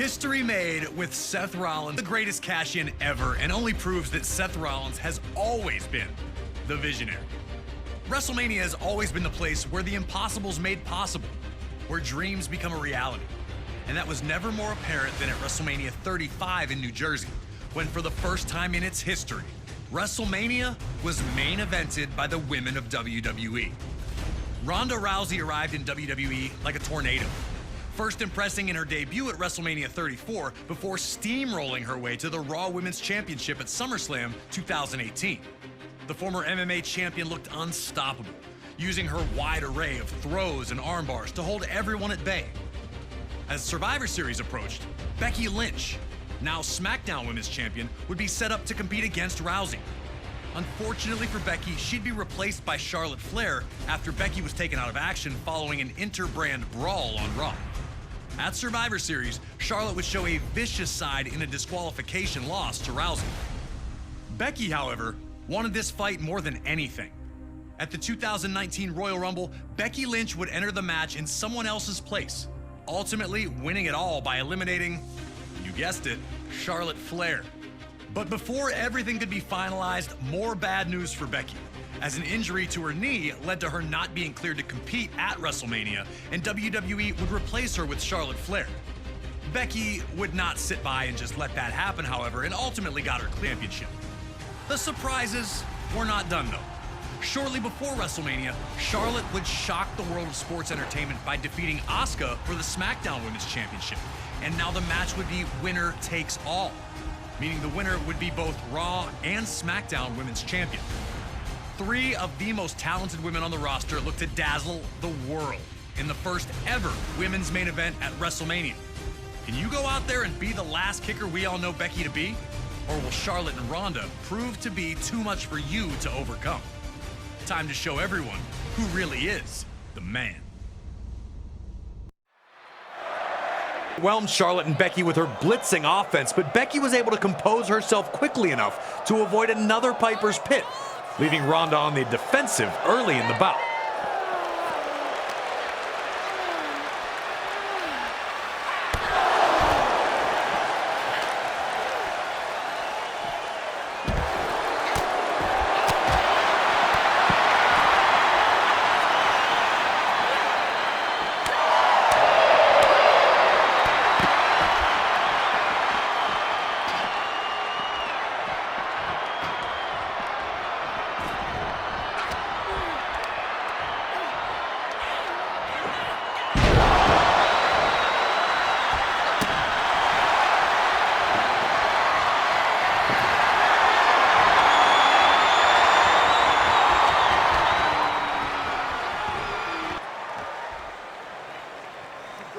History made with Seth Rollins, the greatest cash-in ever, and only proves that Seth Rollins has always been the visionary. WrestleMania has always been the place where the impossible's made possible, where dreams become a reality. And that was never more apparent than at WrestleMania 35 in New Jersey, when for the first time in its history, WrestleMania was main evented by the women of WWE. Ronda Rousey arrived in WWE like a tornado, first impressing in her debut at WrestleMania 34 before steamrolling her way to the Raw Women's Championship at SummerSlam 2018. The former MMA champion looked unstoppable, using her wide array of throws and arm bars to hold everyone at bay. As Survivor Series approached, Becky Lynch, now SmackDown Women's Champion, would be set up to compete against Rousey. Unfortunately for Becky, she'd be replaced by Charlotte Flair after Becky was taken out of action following an inter-brand brawl on Raw. At Survivor Series, Charlotte would show a vicious side in a disqualification loss to Rousey. Becky, however, wanted this fight more than anything. At the 2019 Royal Rumble, Becky Lynch would enter the match in someone else's place, ultimately winning it all by eliminating, you guessed it, Charlotte Flair. But before everything could be finalized, more bad news for Becky, as an injury to her knee led to her not being cleared to compete at WrestleMania, and WWE would replace her with Charlotte Flair. Becky would not sit by and just let that happen, however, and ultimately got her championship. The surprises were not done, though. Shortly before WrestleMania, Charlotte would shock the world of sports entertainment by defeating Asuka for the SmackDown Women's Championship, and now the match would be winner takes all, meaning the winner would be both Raw and SmackDown Women's Champion. Three of the most talented women on the roster look to dazzle the world in the first ever women's main event at WrestleMania. Can you go out there and be the last kicker we all know Becky to be? Or will Charlotte and Ronda prove to be too much for you to overcome? Time to show everyone who really is the man. Whelmed Charlotte and Becky with her blitzing offense, but Becky was able to compose herself quickly enough to avoid another Piper's Pit, leaving Ronda on the defensive early in the bout.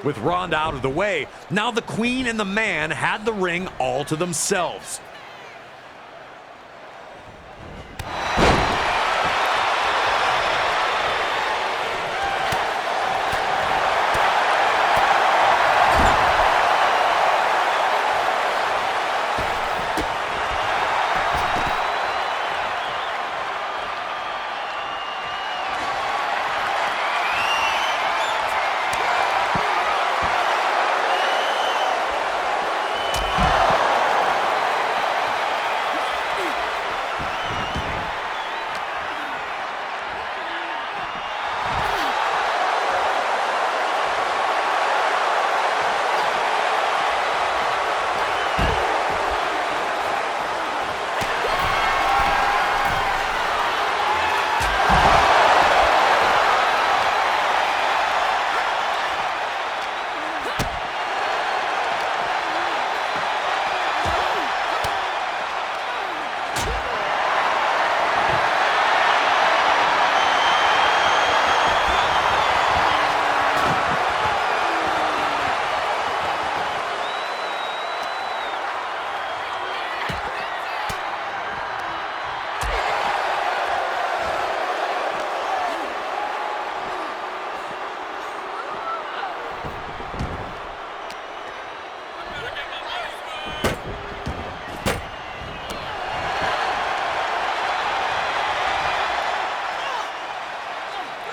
With Ronda out of the way, now the Queen and the Man had the ring all to themselves.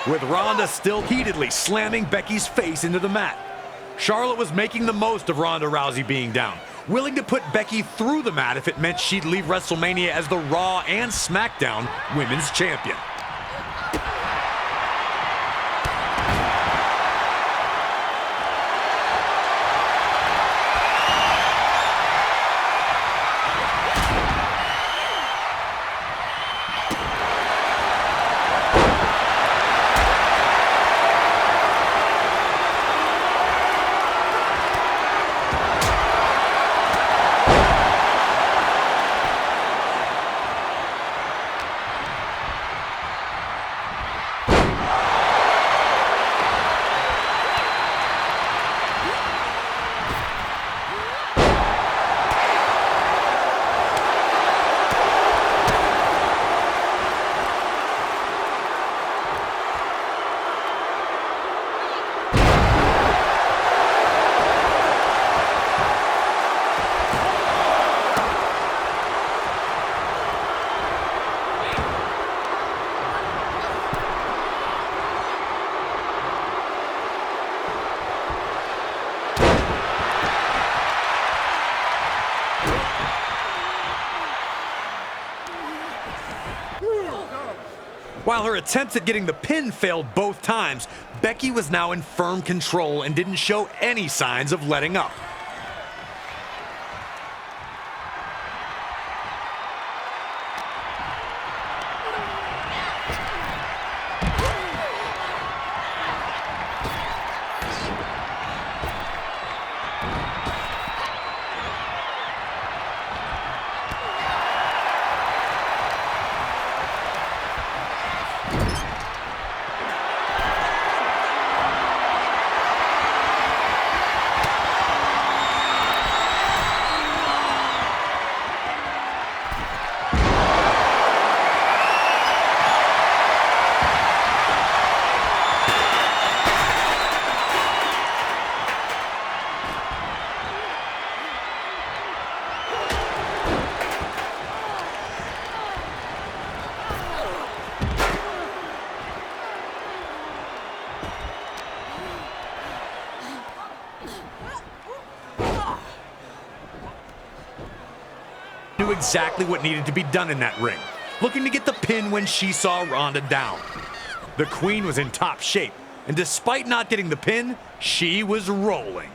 With Ronda still heatedly slamming Becky's face into the mat. Charlotte was making the most of Ronda Rousey being down, willing to put Becky through the mat if it meant she'd leave WrestleMania as the Raw and SmackDown Women's Champion. While her attempts at getting the pin failed both times, Becky was now in firm control and didn't show any signs of letting up. Knew exactly what needed to be done in that ring, looking to get the pin when she saw Ronda down. The Queen was in top shape, and despite not getting the pin, she was rolling.